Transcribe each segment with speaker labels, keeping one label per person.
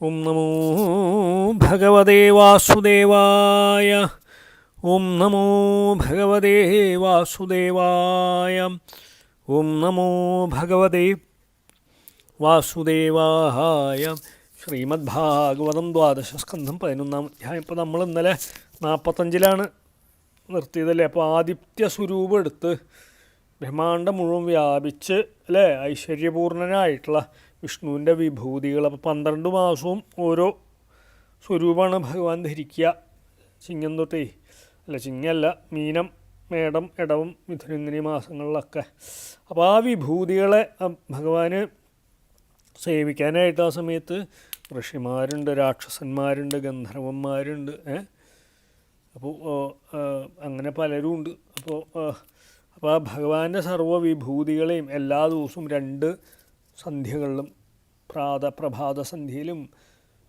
Speaker 1: ഓം നമോ ഭഗവതേ വാസുദേവായ. ഓം നമോ ഭഗവതേ വാസുദേവായ. ഓം നമോ ഭഗവതേ വാസുദേവായ. ശ്രീമദ് ഭാഗവതം ദ്വാദശസ്കന്ധം 11-ാം അധ്യായം. ഇപ്പോൾ നമ്മൾ ഇന്നലെ 45-ലാണ് നിർത്തിയതല്ലേ. അപ്പോൾ ആദിത്യ സ്വരൂപം എടുത്ത് ബ്രഹ്മാണ്ടം മുഴുവൻ വ്യാപിച്ച് അല്ലേ ഐശ്വര്യപൂർണനായിട്ടുള്ള വിഷ്ണുവിൻ്റെ വിഭൂതികൾ. അപ്പോൾ 12 മാസവും ഓരോ സ്വരൂപമാണ് ഭഗവാൻ ധരിക്കുക. ചിങ്ങം തൊട്ടേ അല്ല, ചിങ്ങല്ല, മീനം, മേടം, ഇടവം, മിഥുനം എന്നീ മാസങ്ങളിലൊക്കെ. അപ്പോൾ ആ വിഭൂതികളെ ഭഗവാന് സേവിക്കാനായിട്ട് ആ സമയത്ത് ഋഷിമാരുണ്ട്, രാക്ഷസന്മാരുണ്ട്, ഗന്ധർവന്മാരുണ്ട്. അപ്പോൾ അങ്ങനെ പലരും ഉണ്ട്. അപ്പോൾ ആ ഭഗവാന്റെ സർവ്വവിഭൂതികളെയും എല്ലാ ദിവസവും 2 സന്ധ്യകളിലും പ്രഭാത സന്ധ്യയിലും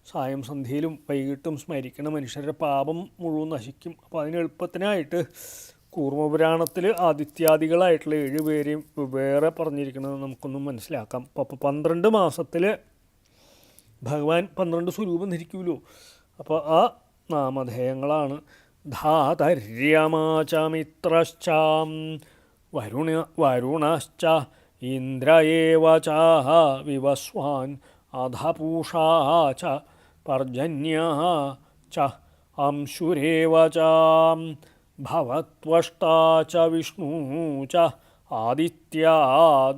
Speaker 1: സായം സന്ധ്യയിലും വൈകിട്ടും സ്മരിക്കണം. മനുഷ്യരുടെ പാപം മുഴുവൻ നശിക്കും. അപ്പോൾ അതിന് എളുപ്പത്തിനായിട്ട് കൂർമ്മപുരാണത്തിൽ ആദിത്യാദികളായിട്ടുള്ള 7 പേരെയും വേറെ പറഞ്ഞിരിക്കുന്നത് നമുക്കൊന്നും മനസ്സിലാക്കാം. അപ്പോൾ 12 മാസത്തിൽ ഭഗവാൻ 12 സ്വരൂപം ധരിക്കുമല്ലോ. അപ്പോൾ ആ നാമധേയങ്ങളാണ് ധാതര്യമാചമിത്രശ്ചാം വരുണശ്ച ഇന്ദ്രയേവ ചാഹ വിവസ്വാൻ അധപൂഷാ ച പർജന്യഃ ച അംശുരേവ ചാം ഭവത്വഷ്ടാ ച വിഷ്ണു ച ആദിത്യാ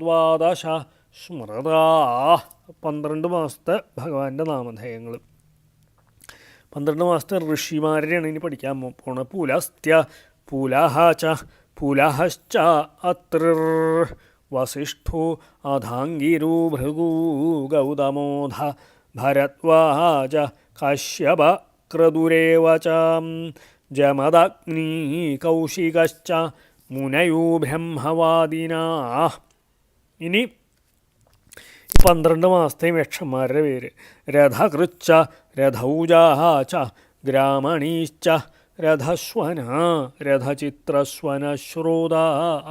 Speaker 1: ദ്വാദശ സ്മൃതാ. 12 മാസത്തെ ഭഗവാന്റെ നാമധേയങ്ങൾ. 12 മാസത്തെ ഋഷിമാരെയാണ് ഇനി പഠിക്കാൻ പോണത്. പുലസ്ത്യ പുലഹ ച പുലഹശ്ച അത്രിർ വസിഷ്ഠോ അധാംഗിരോ ഭൃഗൂ ഗൗതമോധ ഭരദ്വാജ കശ്യപ ക്രതുരേവ ച ജമദഗ്നി കൗശികശ്ച മുനയോ ബ്രഹ്മവാദിനാഃ. ഇനി 12 മാസത്തെയും യക്ഷന്മാരുടെ പേര്: രഥകൃച്ച രഥൗജാഹ ച ഗ്രാമണീശ്ച രഥസ്വന രഥചിത്രസ്വന ശ്രോത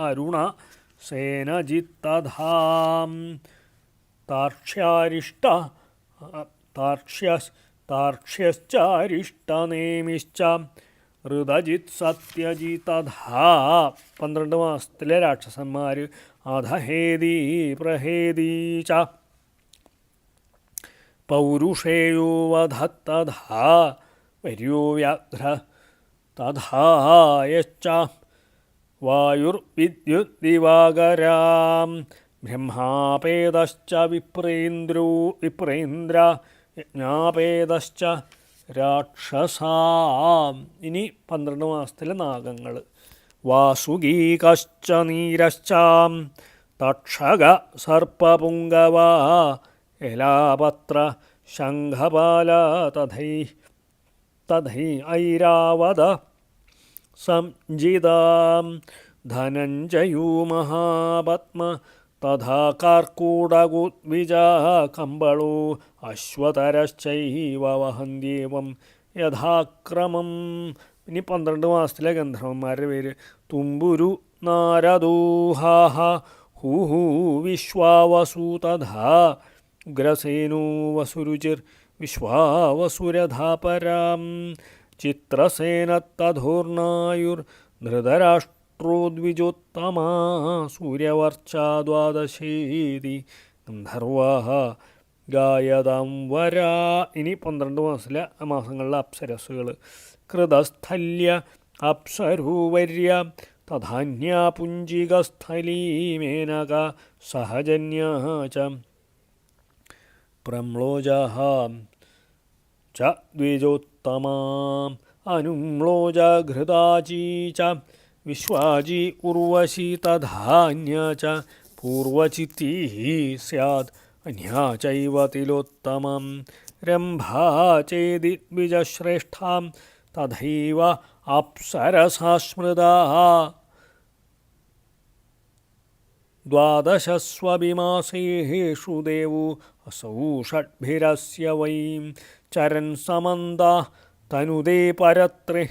Speaker 1: അരുണ സേനജിത്തധാം താർക്ഷ്യാരിഷ്ട താർക്ഷ്യശ്ചാരിഷ്ടനേമിശ്ച ഋതജിത് സത്യജിതധാ. 12 മാസത്തിലെ രാക്ഷസന്മാർ: അധഹേതി പ്രഹേതി ച പൗരുഷേയോ വധത്തധാ വര്യോ വ്യാഘ്ര തഥായശ്ച വായുർവിദ്യുദ്ദിവാകരാം ബ്രഹ്മാപേതശ്ച വിപ്രേന്ദ്ര യജ്ഞാപേതശ്ച രാക്ഷസാം. ഇനി 12 മാസത്തിലെ നാഗങ്ങൾ: വാസുകീകശ്ച നീരശ്ചാം തക്ഷക സർപ്പപുങ്കവ യലാപത്ര ശംഖപാല തഥൈ ഐരാവത സംജിതാം ധനഞ്ജയോ മഹാപത്മ തഥാ കാർക്കൂടകുദ്വിജ കമ്പളോ അശ്വതരശ്ചൈവ വഹന്ത്യേവം യഥാക്രമം. ഇനി 12 മാസത്തിലെ ഗന്ധർവന്മാരുടെ പേര്: തുമ്പുരു നാരദോഹാഹ ഹൂഹു വിശ്വാവസു തഥാ ഉഗ്രസേനോ വസുരുചിർ വിശ്വാവസുരധാപരാം ചിത്രസേനത്തധോർനായുർ ധൃതരാഷ്ട്രോദ്വിജോത്തമാ സൂര്യവർച്ചാ ദ്വാദശേതി ഗന്ധർവാഃ ഗായതാം വരാ. ഇനി 12 മാസങ്ങളിലെ അപ്സരസുകൾ: കൃതസ്ഥല്യ അപ്സരോവര്യ തഥാന്യാ പുഞ്ചികസ്ഥലീ മേനക സഹജന്യാ ച പ്രമ്ലോജഃ ച ദ്വിജോത്തമാം അനുമ്ലോജ ഘൃതാചീ ച വിശ്വാജി ഉർവശി തഥാന്യാ ച പൂർവചിത്തീ സ്യാദ് അന്യാ ചൈവ തിലോത്തമം രംഭാ ചേതി ദ്വിജശ്രേഷ്ഠാം തഥൈവ അപ്സരസാ സ്മൃതാഃ. ദ്വാദശസ്വഭിമാസേഷു ദേവോ അസൗ ഷഡ്ഭിരസ്യ വൈം ചരൻ സമന്താ തനുദേ പരത്രേ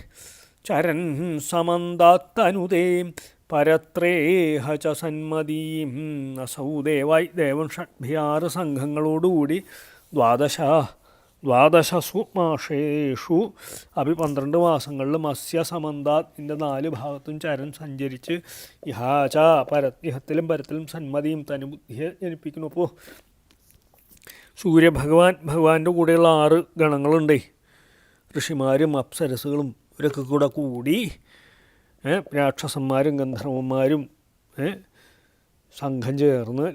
Speaker 1: ചരൻ സമന്താ തനുദേ പരത്രേഹ ച സന്മതീം. അസൗ ദേവായി ദേവൻ ഷഡ്ഭി 6 സംഘങ്ങളോടുകൂടി ദ്വാദശ ദ്വാദശസു മാസേഷു അഭി 12 മാസങ്ങളിലും അസ്യ സമന്താത് ഇതിൻ്റെ 4 ഭാഗത്തും ചരൻ സഞ്ചരിച്ച് ഇഹാച ഇഹത്തിലും പരത്തിലും സന്മതിയും തനുബുദ്ധിയെ ജനിപ്പിക്കുന്നു. അപ്പോൾ ഭഗവാന്റെ കൂടെയുള്ള 6 ഗണങ്ങളുണ്ടേ, ഋഷിമാരും അപ്സരസുകളും ഇവരൊക്കെ കൂടി രാക്ഷസന്മാരും ഗന്ധർവന്മാരും സംഘം ചേർന്ന്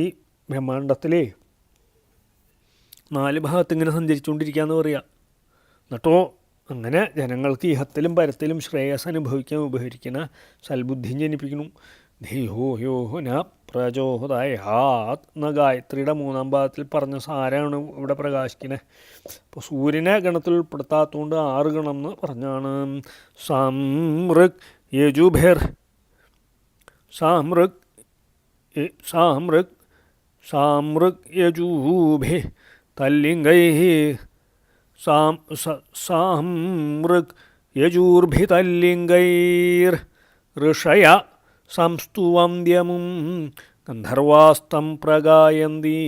Speaker 1: ഈ ബ്രഹ്മാണ്ടത്തിലെ 4 ഭാഗത്ത് ഇങ്ങനെ സഞ്ചരിച്ചുകൊണ്ടിരിക്കുകയെന്ന് പറയുക. എന്നിട്ടോ അങ്ങനെ ജനങ്ങൾക്ക് ഇഹത്തിലും പരത്തിലും ശ്രേയസ് അനുഭവിക്കാൻ ഉപകരിക്കുന്ന സൽബുദ്ധിയും ജനിപ്പിക്കുന്നു. ധീഹോ യോഹോ ന പ്രചോദയാത് എന്ന ഗായത്രിയുടെ 3-ാം ഭാഗത്തിൽ പറഞ്ഞ സാരാണ് ഇവിടെ പ്രകാശിക്കുന്നത്. അപ്പോൾ സൂര്യനെ ഗണത്തിൽ ഉൾപ്പെടുത്താത്തതുകൊണ്ട് 6 ഗണം എന്ന് പറഞ്ഞാണ്. സാമൃക് യജുഭിർ സാമൃക് യജൂഭി തല്ലിംഗൈ സാമൃക് യജൂർഭി തല്ലിംഗൈർ ഋഷയ സംസ്തുവന്ധ്യമും ഗന്ധർവാസ്തം പ്രഗായന്തി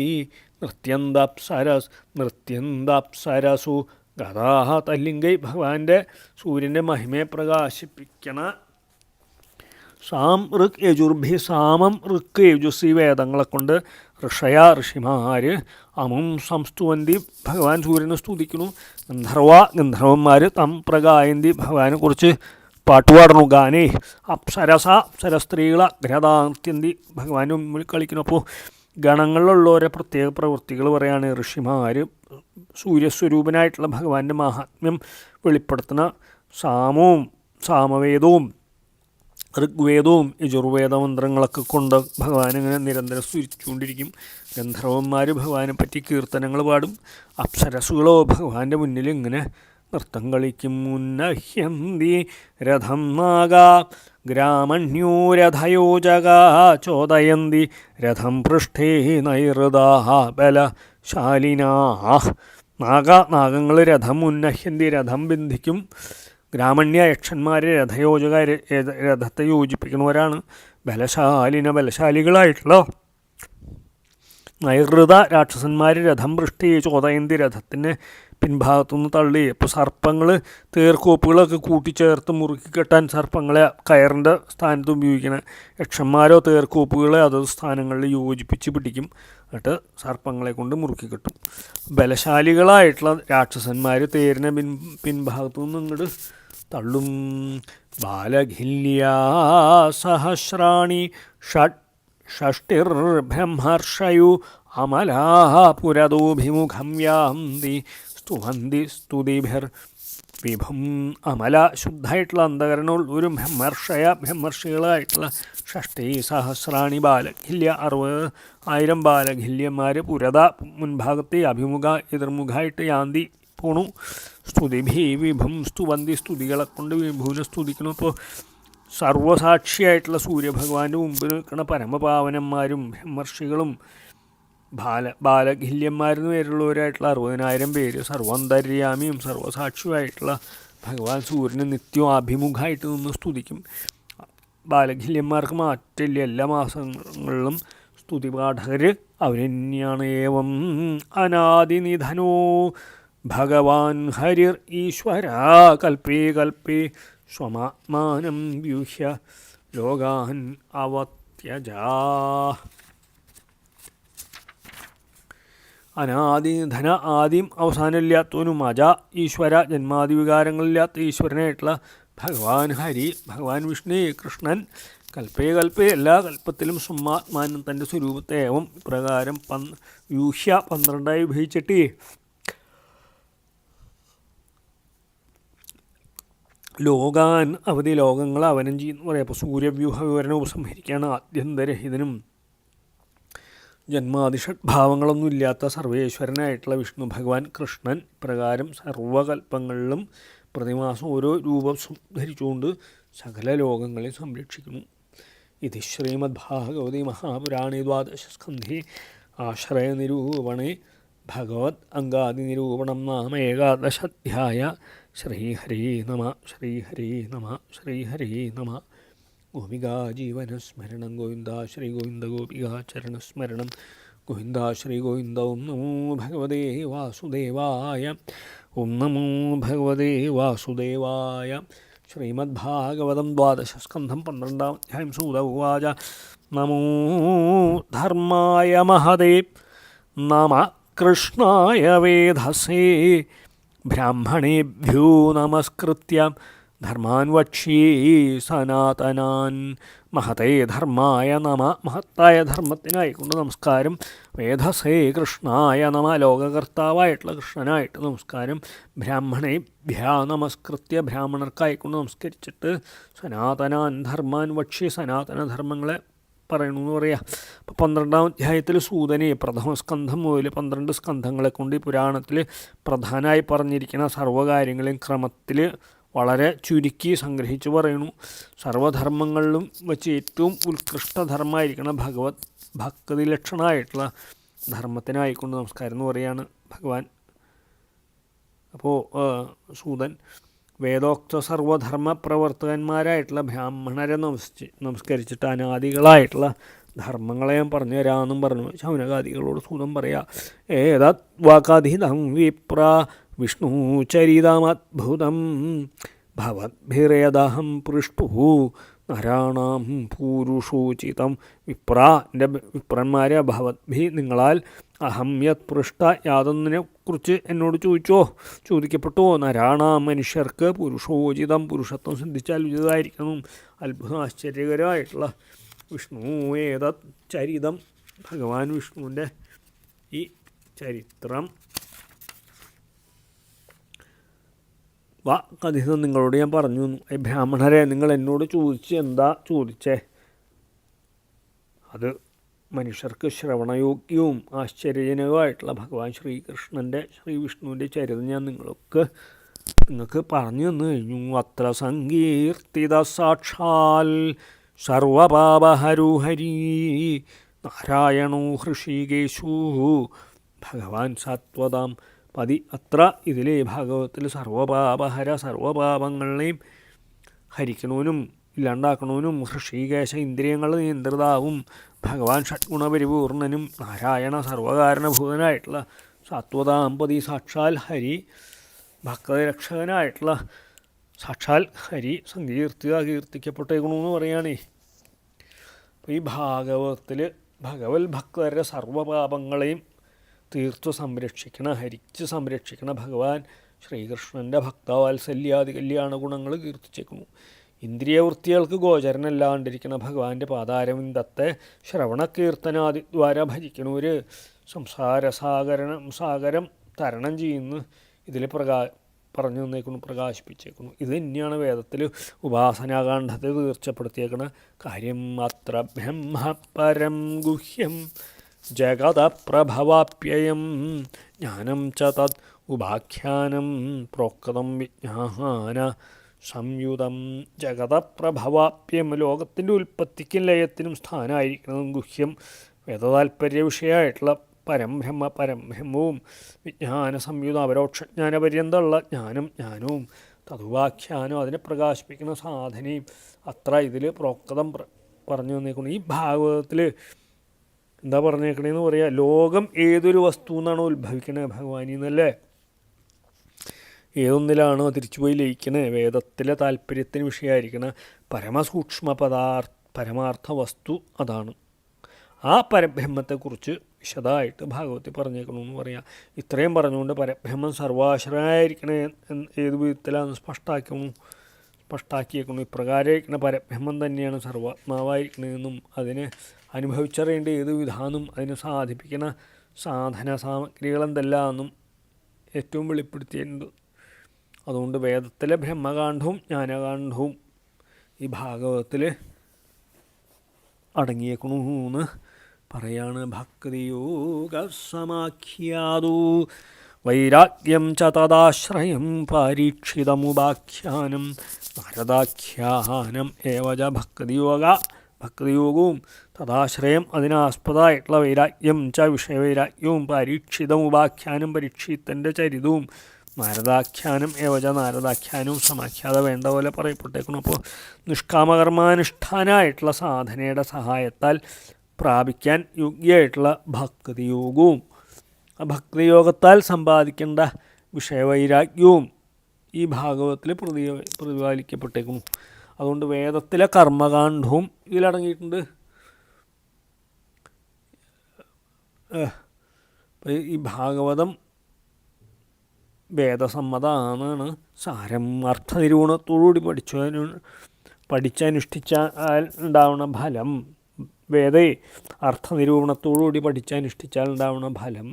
Speaker 1: നൃത്യന്തപ്സരസു ഗതാഹ. തല്ലിംഗൈ ഭഗവാന്റെ സൂര്യൻ്റെ മഹിമയെ പ്രകാശിപ്പിക്കണ സാം ഋക് യജുർഭി സാമം ഋക്ക് യജുസ് വേദങ്ങളെ കൊണ്ട് ഋഷിമാർ അമും സംസ്തുവന്തി ഭഗവാൻ സൂര്യനെ സ്തുതിക്കുന്നു. ഗന്ധർവന്മാർ തം പ്രഗായന്തി ഭഗവാനെ കുറിച്ച് പാട്ടുപാടുന്നു. ഗാനേ അപ്സര സ്ത്രീകൾ അഗ്രതാന്ത്യന്തി ഭഗവാന്റെ മുമ്പിൽ കളിക്കുന്നു. അപ്പോൾ ഗണങ്ങളിലുള്ളവരെ പ്രത്യേക പ്രവൃത്തികൾ പറയാണ്. ഋഷിമാർ സൂര്യസ്വരൂപനായിട്ടുള്ള ഭഗവാന്റെ മാഹാത്മ്യം വെളിപ്പെടുത്തുന്ന സാമവേദവും ഋഗ്വേദവും യജുർവേദ മന്ത്രങ്ങളൊക്കെ കൊണ്ട് ഭഗവാനിങ്ങനെ നിരന്തരം സ്തുതിച്ചുകൊണ്ടിരിക്കും. ഗന്ധർവന്മാർ ഭഗവാനെ പറ്റി കീർത്തനങ്ങൾ പാടും. അപ്സരസുകളോ ഭഗവാന്റെ മുന്നിൽ ഇങ്ങനെ നൃത്തം കളിക്കും. ഉന്നഹ്യന്തി രഥം നാഗ ഗ്രാമണ്യോ രഥയോജക ചോദയന്തി രഥം പൃഷ്ഠേ നൈഋതാ ബലശാലിനാ. നാഗങ്ങൾ രഥം ഉന്നഹ്യന്തി രഥം ബന്ധിക്കും. ഗ്രാമണ്യ യക്ഷന്മാർ രഥയോജക രഥത്തെ യോജിപ്പിക്കുന്നവരാണ്. ബലശാലികളായിട്ടുള്ള നൈഋത രാക്ഷസന്മാർ രഥം പൃഷ്ഠി ചോദയന്തി രഥത്തിൻ്റെ പിൻഭാഗത്തുനിന്ന് തള്ളി. അപ്പോൾ സർപ്പങ്ങൾ തേർക്കോപ്പുകളൊക്കെ കൂട്ടിച്ചേർത്ത് മുറുക്കി കെട്ടാൻ സർപ്പങ്ങളെ കയറിൻ്റെ സ്ഥാനത്ത് ഉപയോഗിക്കണം. യക്ഷന്മാരോ തേർക്കോപ്പുകളെ അതത് സ്ഥാനങ്ങളിൽ യോജിപ്പിച്ച് പിടിക്കും. എന്നിട്ട് സർപ്പങ്ങളെ കൊണ്ട് മുറുക്കി കെട്ടും. ബലശാലികളായിട്ടുള്ള രാക്ഷസന്മാർ തേരിനെ പിൻഭാഗത്തു നിന്ന് ഇങ്ങോട്ട് തള്ളും. ബാലഖില്യാ സഹസ്രാണി ഷഷ്ടിർബ്രഹ്മർഷയു അമലാ പുരതോഭിമുഖം യാന്തി സ്തുവന്തി സ്തുതിഭിർ വിഭും. അമല ശുദ്ധമായിട്ടുള്ള അന്ധകരണമുള്ള ഒരു ബ്രഹ്മർഷികളായിട്ടുള്ള സഹസ്രാണി ബാലഖില്യ 60,000 ബാലഖില്യന്മാർ പുരത മുൻഭാഗത്തെ എതിർമുഖമായിട്ട് യാന്തി പോണു. സ്തുതിഭി വിഭും സ്തുവന്തി സ്തുതികളെ കൊണ്ട് വിഭുവിനെ സ്തുതിക്കണം. ഇപ്പോൾ സർവസാക്ഷിയായിട്ടുള്ള സൂര്യഭഗവാന്റെ മുമ്പിൽ നിൽക്കുന്ന പരമപാവനന്മാരും ബ്രഹ്മർഷികളും ബാലഖില്യന്മാരെന്ന് പേരുള്ളവരായിട്ടുള്ള 60,000 പേര് സർവാന്തര്യാമിയും സർവസാക്ഷിയുമായിട്ടുള്ള ഭഗവാൻ സൂര്യന് നിത്യവും അഭിമുഖമായിട്ട് നിന്ന് സ്തുതിക്കും. ബാലഖില്യന്മാർക്ക് മാറ്റില്ല. എല്ലാ മാസങ്ങളിലും സ്തുതിപാഠകർ അവർ തന്നെയാണ്. ഏവം അനാദിനിധനോ ഭഗവാൻ ഹരിർ ഈശ്വര കൽപ്പേ സ്വമാത്മാനം വ്യൂഹ്യ ലോകാൻ അവത്യജാ. അനാദിധന ആദ്യം അവസാനമില്ലാത്തവനും അജ ഈശ്വര ജന്മാദിവികാരങ്ങളില്ലാത്ത ഈശ്വരനായിട്ടുള്ള ഭഗവാൻ ഹരി ഭഗവാൻ വിഷ്ണു കൃഷ്ണൻ കൽപ്പേ എല്ലാ കൽപ്പത്തിലും സ്വമാത്മാനം തൻ്റെ സ്വരൂപത്തെ ഏവം പ്രകാരം വ്യൂഹ്യ 12 വിഭജിച്ചിട്ട് ലോകാൻ അവധി ലോകങ്ങൾ അവനം ചെയ്യുന്നു പറയാം. അപ്പോൾ സൂര്യവ്യൂഹ വിവരണം ഉപസംഹരിക്കുകയാണ്. ആദ്യന്തരഹിതനും ജന്മാതിഷഡ്ഭാവങ്ങളൊന്നും ഇല്ലാത്ത സർവേശ്വരനായിട്ടുള്ള വിഷ്ണു ഭഗവാൻ കൃഷ്ണൻ പ്രകാരം സർവകൽപ്പങ്ങളിലും പ്രതിമാസം ഓരോ രൂപം ധരിച്ചുകൊണ്ട് സകല ലോകങ്ങളെ സംരക്ഷിക്കുന്നു. ഇത് ശ്രീമദ്ഭാഗവതി മഹാപുരാണേ 12 ആശ്രയനിരൂപണേ ഭഗവത് അംഗാദിനിരൂപണം നാമ 11 ശ്രീഹരേ നമ ശ്രീഹരേ നമ ശ്രീഹരേ നമ. ഗോപികാ ജീവനസ്മരണം ഗോവിന്ദ ശ്രീ ഗോവിന്ദ ഗോപികാ ചരണസ്മരണം ഗോവിന്ദ ശ്രീ ഗോവിന്ദ. ഓം നമോ ഭഗവതേ വാസുദേവായ. ഓം നമോ ഭഗവതേ വാസുദേവായ. ശ്രീമദ്ഭാഗവതം 12 12 അധ്യായം. സൂത ഉവാച. നമോ ധർമായ മഹതേ നമ കൃഷ്ണായ വേധസേ ബ്രാഹ്മണേഭ്യോ നമസ്കൃത്യ ധർമാൻ വക്ഷ്യേ സനാതനാൻ. മഹതേ ധർമായ നമ, മഹത്തായ ധർമ്മത്തിനായിക്കൊണ്ട് നമസ്കാരം. വേധസേ കൃഷ്ണായ നമ, ലോകകർത്താവായിട്ടുള്ള കൃഷ്ണനായിട്ട് നമസ്കാരം. ബ്രാഹ്മണേഭ്യ നമസ്കൃത്യ, ബ്രാഹ്മണർക്കായിക്കൊണ്ട് നമസ്കരിച്ചിട്ട് സനാതനാൻ ധർമാൻ വക്ഷ്യേ, സനാതന ധർമ്മങ്ങളെ പറയണമെന്ന് പറയാം. അപ്പോൾ 12 അധ്യായത്തിൽ സൂതനെ പ്രഥമസ്കന്ധം മുതൽ 12 സ്കന്ധങ്ങളെ കൊണ്ട് ഈ പുരാണത്തിൽ പ്രധാനമായി പറഞ്ഞിരിക്കുന്ന സർവ്വകാര്യങ്ങളെയും ക്രമത്തിൽ വളരെ ചുരുക്കി സംഗ്രഹിച്ച് പറയുന്നു. സർവധർമ്മങ്ങളിലും വെച്ച് ഏറ്റവും ഉത്കൃഷ്ടധർമ്മമായിരിക്കണം ഭഗവത് ഭക്തി ലക്ഷണമായിട്ടുള്ള ധർമ്മത്തിനായിക്കൊണ്ട് നമസ്കാരം എന്ന് പറയുകയാണ് ഭഗവാൻ. അപ്പോൾ സൂതൻ വേദോക്ത സർവധർമ്മ പ്രവർത്തകന്മാരായിട്ടുള്ള ബ്രാഹ്മണരെ നമസ്കരിച്ചിട്ട് അനാദികളായിട്ടുള്ള ധർമ്മങ്ങളെ ഞാൻ പറഞ്ഞു തരാമെന്നും പറഞ്ഞു. ശൗനകാദികളോട് സൂതൻ പറയാ. ഏതത് വാകാധിതം വിപ്ര വിഷ്ണു ചരിതമദ്ഭുതം ഭവദ്ഭിരേദഹം പൃഷ്ടു നരാണാം പൂരുഷോചിതം. എൻ്റെ വിപ്രന്മാരെ ഭവദ്ഭി നിങ്ങളാൽ അഹം യത് പൃഷ്ട യാതൊന്നിനെ കുറിച്ച് എന്നോട് ചോദിക്കപ്പെട്ടോ. നരാണാം മനുഷ്യർക്ക് പുരുഷോചിതം പുരുഷത്വം സിദ്ധിച്ചാൽ ഉചിതമായിരിക്കണം. അത്ഭുതം ആശ്ചര്യകരമായിട്ടുള്ള വിഷ്ണു ഏതത് ചരിതം, ഭഗവാൻ വിഷ്ണുവിൻ്റെ ഈ ചരിത്രം കഥിതം നിങ്ങളോട് ഞാൻ പറഞ്ഞു. ബ്രാഹ്മണരെ നിങ്ങൾ എന്നോട് എന്താ ചോദിച്ചേ? അത് മനുഷ്യർക്ക് ശ്രവണയോഗ്യവും ആശ്ചര്യജനകമായിട്ടുള്ള ഭഗവാൻ ശ്രീകൃഷ്ണൻ്റെ ശ്രീവിഷ്ണുവിൻ്റെ ചരിതം ഞാൻ നിങ്ങൾക്ക് പറഞ്ഞു തന്നു കഴിഞ്ഞു. അത്ര സങ്കീർത്തിത സാക്ഷാൽ സർവപാപഹരോ ഹരി നാരായണോ ഹൃഷികേശു ഭഗവാൻ സത്വതാം പതി. അത്ര ഇതിലെ ഭാഗവത്തിൽ സർവപാപഹര, സർവപാപങ്ങളെയും ഹരിക്കണവനും ഇല്ലാണ്ടാക്കണവനും ഹൃഷികേശ, ഇന്ദ്രിയങ്ങൾ നിയന്ത്രിതാവും ഭഗവാൻ ഷഡ്ഗുണപരിപൂർണനും നാരായണ സർവകാരണഭൂതനായിട്ടുള്ള സത്വതാമ്പതി സാക്ഷാൽ ഹരി ഭക്തരക്ഷകനായിട്ടുള്ള സാക്ഷാൽ ഹരി കീർത്തിക്കപ്പെട്ടേക്കണമെന്ന് പറയുകയാണേ. അപ്പോൾ ഈ ഭാഗവതത്തിൽ ഭഗവത് ഭക്തരുടെ സർവപാപങ്ങളെയും തീർത്തു ഹരിച്ച് സംരക്ഷിക്കണ ഭഗവാൻ ശ്രീകൃഷ്ണൻ്റെ ഭക്തവാത്സല്യാദി കല്യാണ ഗുണങ്ങൾ കീർത്തിച്ചേക്കുന്നു. ഇന്ദ്രിയവൃത്തികൾക്ക് ഗോചരനല്ലാണ്ടിരിക്കുന്ന ഭഗവാന്റെ പാതാരവിന്ദത്തെ ശ്രവണകീർത്തനാദിദ്വാര ഭജിക്കണവർ സാഗരം തരണം ചെയ്യുന്നു. ഇതിൽ പറഞ്ഞു തന്നേക്കുന്നു, പ്രകാശിപ്പിച്ചേക്കുന്നു. ഇത് തന്നെയാണ് വേദത്തിൽ ഉപാസനാകാന്ഡത്തെ തീർച്ചപ്പെടുത്തിയേക്കണ കാര്യം. അത്ര ബ്രഹ്മ പരം ഗുഹ്യം ജഗതപ്രഭവാപ്യയം ജ്ഞാനം ച തത് ഉപാഖ്യാനം പ്രോക്തം വിജ്ഞാന സംയുതം. ജഗതപ്രഭവാപ്യം, ലോകത്തിൻ്റെ ഉൽപ്പത്തിക്കും ലയത്തിനും സ്ഥാനമായിരിക്കുന്നതും ഗുഹ്യം വേദതാൽപര്യ വിഷയമായിട്ടുള്ള പരംബ്രഹ്മവും വിജ്ഞാന സംയുതം അപരോക്ഷജ്ഞാനപര്യന്തമുള്ള ജ്ഞാനവും തതുവാഖ്യാനം അതിനെ പ്രകാശിപ്പിക്കുന്ന സാധനയും അത്ര ഇതിൽ പ്രോക്തം പറഞ്ഞു തന്നേക്കുന്നു. ഈ ഭാഗവതത്തിൽ എന്താ പറഞ്ഞേക്കണേന്ന് പറയാം. ലോകം ഏതൊരു വസ്തു നിന്നാണോ ഉത്ഭവിക്കണത് ഭഗവാനിൽ നിന്നല്ലേ, ഏതൊന്നിലാണോ തിരിച്ചുപോയി ലയിക്കണേ, വേദത്തിലെ താല്പര്യത്തിന് വിഷയമായിരിക്കണ പരമസൂക്ഷ്മ പരമാർത്ഥ വസ്തു അതാണ്. ആ പരബ്രഹ്മത്തെക്കുറിച്ച് വിശദമായിട്ട് ഭാഗവത്തിൽ പറഞ്ഞേക്കണമെന്ന് പറയാം. ഇത്രയും പറഞ്ഞുകൊണ്ട് പരബ്രഹ്മം സർവാശ്രയായിരിക്കണേ ഏത് വിധത്തിലാണ് സ്പഷ്ടാക്കിയേക്കുന്നു. ഇപ്രകാരമായിരിക്കുന്ന പരബ്രഹ്മം തന്നെയാണ് സർവാത്മാവായിരിക്കണമെന്നും അതിനെ അനുഭവിച്ചറിയേണ്ട ഏത് വിധാനം അതിനെ സാധിപ്പിക്കുന്ന സാധന സാമഗ്രികളെന്തെല്ലാമെന്നും ഏറ്റവും വെളിപ്പെടുത്തിയിട്ടുണ്ട്. അതുകൊണ്ട് വേദത്തിലെ ബ്രഹ്മകാന്ഡവും ജ്ഞാനകാന്ഡവും ഈ ഭാഗവതത്തിൽ അടങ്ങിയേക്കണമെന്ന് പറയാണ്. ഭക്തിയോഗ സമാഖ്യാതു വൈരാഗ്യം ച തദാശ്രയം പാരീക്ഷിതമുപാഖ്യാനം നാരദാഖ്യാനം ഏവച. ഭക്തിയോഗവും തദാശ്രയം അതിനാസ്പദമായിട്ടുള്ള വൈരാഗ്യം ച വിഷയവൈരാഗ്യവും പരീക്ഷിതമുപാഖ്യാനം പരീക്ഷിത്തൻ്റെ ചരിതവും നാരദാഖ്യാനം ഏവച നാരദാഖ്യാനവും സമാഖ്യാത വേണ്ട പോലെ പറയപ്പെട്ടേക്കണം. അപ്പോൾ നിഷ്കാമകർമാനുഷ്ഠാനമായിട്ടുള്ള സാധനയുടെ സഹായത്താൽ പ്രാപിക്കാൻ യോഗ്യമായിട്ടുള്ള ഭക്തിയോഗവും ആ ഭക്തിയോഗത്താൽ സമ്പാദിക്കേണ്ട വിഷയവൈരാഗ്യവും ഈ ഭാഗവതത്തിൽ പ്രതിപാദിക്കപ്പെട്ടേക്കുന്നു. അതുകൊണ്ട് വേദത്തിലെ കർമ്മകാണ്ഡവും ഇതിലടങ്ങിയിട്ടുണ്ട്. ഈ ഭാഗവതം വേദസമ്മതമാണ് സാരം. അർത്ഥനിരൂപണത്തോടുകൂടി പഠിച്ചനുഷ്ഠിച്ചാൽ ഉണ്ടാവുന്ന ഫലം, വേദേ അർത്ഥനിരൂപണത്തോടുകൂടി പഠിച്ചനുഷ്ഠിച്ചാൽ ഉണ്ടാവുന്ന ഫലം,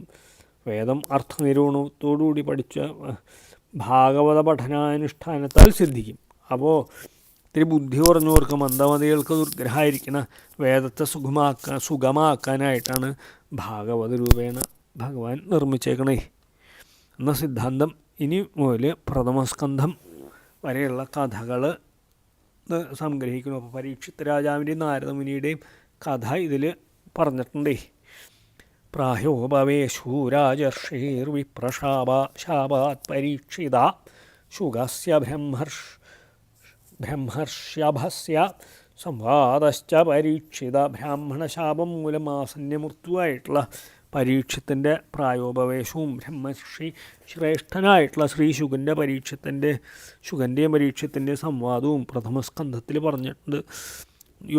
Speaker 1: വേദം അർത്ഥനിരൂപണത്തോടുകൂടി പഠിച്ച ഭാഗവത പഠനാനുഷ്ഠാനത്താൽ സിദ്ധിക്കും. അപ്പോൾ ഇത്തിരി ബുദ്ധി കുറഞ്ഞവർക്ക്, മന്ദമതികൾക്ക് ദുർഗ്രഹമായിരിക്കുന്ന വേദത്തെ സുഗമാക്കാനായിട്ടാണ് ഭാഗവത രൂപേണ ഭഗവാൻ നിർമ്മിച്ചേക്കണേ എന്ന സിദ്ധാന്തം ഇനി മുതൽ പ്രഥമസ്കന്ധം വരെയുള്ള കഥകൾ സംഗ്രഹിക്കുന്നു. അപ്പോൾ പരീക്ഷിത് രാജാവിൻ്റെയും നാരദമുനിയുടെയും കഥ ഇതിൽ പറഞ്ഞിട്ടുണ്ടേ. പ്രായോപവേശു രാജർഷീർവിപ്രശാപാത് പരീക്ഷിത ശുഗസ്യ ബ്രഹ്മർഷ്യഭസ്യ സംവാദശ്ച പരീക്ഷിത. ബ്രാഹ്മണശാപം മൂലം ആസന്യമൃത്യുവായിട്ടുള്ള പരീക്ഷത്തിൻ്റെ പ്രായോപവേശവും ബ്രഹ്മർഷി ശ്രേഷ്ഠനായിട്ടുള്ള ശ്രീ ശുഗൻ്റെയും പരീക്ഷത്തിൻ്റെ സംവാദവും പ്രഥമസ്കന്ധത്തിൽ പറഞ്ഞിട്ടുണ്ട്.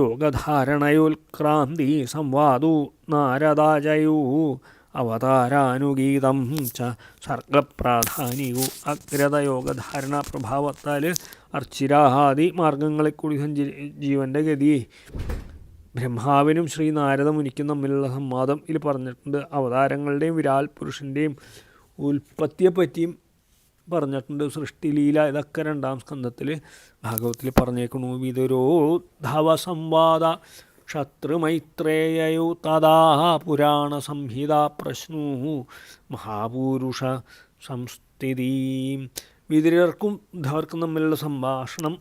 Speaker 1: യോഗധാരണയോൽക്രാന്തി സംവാദു നാരദാജയൂ അവതാരാനുഗീതം ച സർഗപ്രാധാന്യൂ. അഗ്രതയോഗധാരണ പ്രഭാവത്താൽ അർച്ചിരാഹാദി മാർഗങ്ങളെ കൂടി ജീവൻ്റെ ഗതിയെ ബ്രഹ്മാവിനും ശ്രീ നാരദമുനിക്കും തമ്മിലുള്ള സംവാദം ഇതിൽ പറഞ്ഞിട്ടുണ്ട്. അവതാരങ്ങളുടെയും വിരാട് പുരുഷൻ്റെയും ഉൽപ്പത്തിയെപ്പറ്റിയും പറഞ്ഞിട്ടുണ്ട്. സൃഷ്ടിലീല ഇതൊക്കെ രണ്ടാം സ്കന്ധത്തിൽ ഭാഗവത്തിൽ പറഞ്ഞേക്കണു. വിതുരോദ്ധവ സംവാദ ക്ഷത്രുമൈത്രേയയോ തഥാ പുരാണ സംഹിത പ്രശ്നൂ മഹാപുരുഷ സംസ്ഥിതി. വിതുരർക്കും ഉദ്ധവർക്കും തമ്മിലുള്ള സംഭാഷണം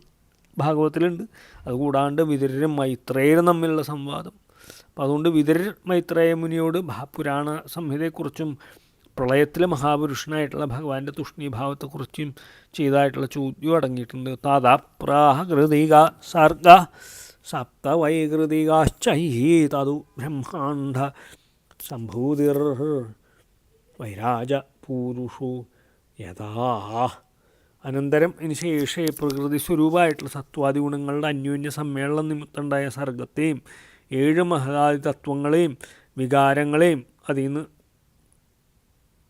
Speaker 1: ഭാഗവത്തിലുണ്ട്. അതുകൂടാണ്ട് വിതുരരും മൈത്രേയരും തമ്മിലുള്ള സംവാദം. അപ്പം അതുകൊണ്ട് വിതുരർ മൈത്രേയ മുനിയോട് പുരാണ സംഹിതയെക്കുറിച്ചും പ്രളയത്തിലെ മഹാപുരുഷനായിട്ടുള്ള ഭഗവാന്റെ തുഷ്ണീഭാവത്തെക്കുറിച്ചും ചെയ്തതായിട്ടുള്ള ചോദ്യം അടങ്ങിയിട്ടുണ്ട്. താതാപ്രാഹൃതിക സർഗ സപ്തവൈകൃതികാശ്ചൈ തതു ബ്രഹ്മാണ്ഡ സംഭൂതിർ വൈരാജ പൂരുഷു യഥാ. അനന്തരം ഇനി ശേഷേ പ്രകൃതി സ്വരൂപമായിട്ടുള്ള സത്വാദി ഗുണങ്ങളുടെ അന്യോന്യ സമ്മേളനം നിമിത്തമുണ്ടായ സർഗത്തെയും 7 മഹദാദി തത്വങ്ങളെയും വികാരങ്ങളെയും അതിൽ നിന്ന്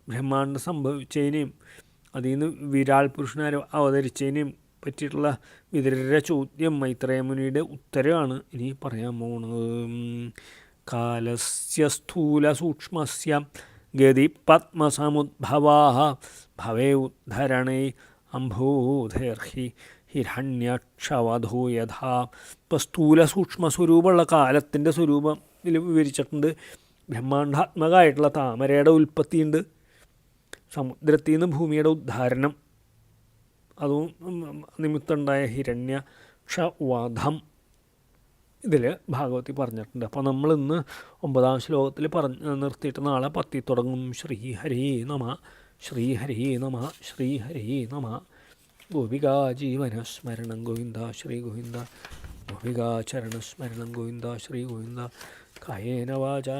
Speaker 1: ബ്രഹ്മാണ്ഡം സംഭവിച്ചതിനെയും അതിൽ നിന്ന് വിരാട് പുരുഷനാരെ അവതരിച്ചതിനെയും പറ്റിയിട്ടുള്ള വിതുരരുടെ ചോദ്യം മൈത്രേയമുനിയുടെ ഉത്തരമാണ് ഇനി പറയാൻ പോകുന്നത്. കാലസ്യ സ്ഥൂല സൂക്ഷ്മസ്യ ഗതി പത്മസമുദ്ഭവാ ഭവേ ഉദ്ധരണേ അംഭൂധേർഹി ഹിരണ്യക്ഷവധോ യഥാ. ഇപ്പോൾ സ്ഥൂല സൂക്ഷ്മ സ്വരൂപമുള്ള കാലത്തിൻ്റെ സ്വരൂപം ഇതിൽ വിവരിച്ചിട്ടുണ്ട്. ബ്രഹ്മാണ്ഡാത്മകമായിട്ടുള്ള താമരയുടെ ഉൽപ്പത്തിയുണ്ട്. സമുദ്രത്തിൽ നിന്ന് ഭൂമിയുടെ ഉദ്ധാരണം, അതും നിമിത്തമുണ്ടായ ഹിരണ്യക്ഷവധം ഇതിൽ ഭാഗവത്തിൽ പറഞ്ഞിട്ടുണ്ട്. അപ്പോൾ നമ്മൾ ഇന്ന് 9-ാം ശ്ലോകത്തിൽ നിർത്തിയിട്ട് നാളെ 10 തുടങ്ങും. ശ്രീഹരേ നമ ശ്രീഹരേ നമ ശ്രീഹരേ നമ. ഗോപികാ ജീവനസ്മരണം ഗോവിന്ദ ശ്രീ ഗോവിന്ദ. ഗോപികാ ചരണസ്മരണം ഗോവിന്ദ ശ്രീ ഗോവിന്ദ. കായേന വാചാ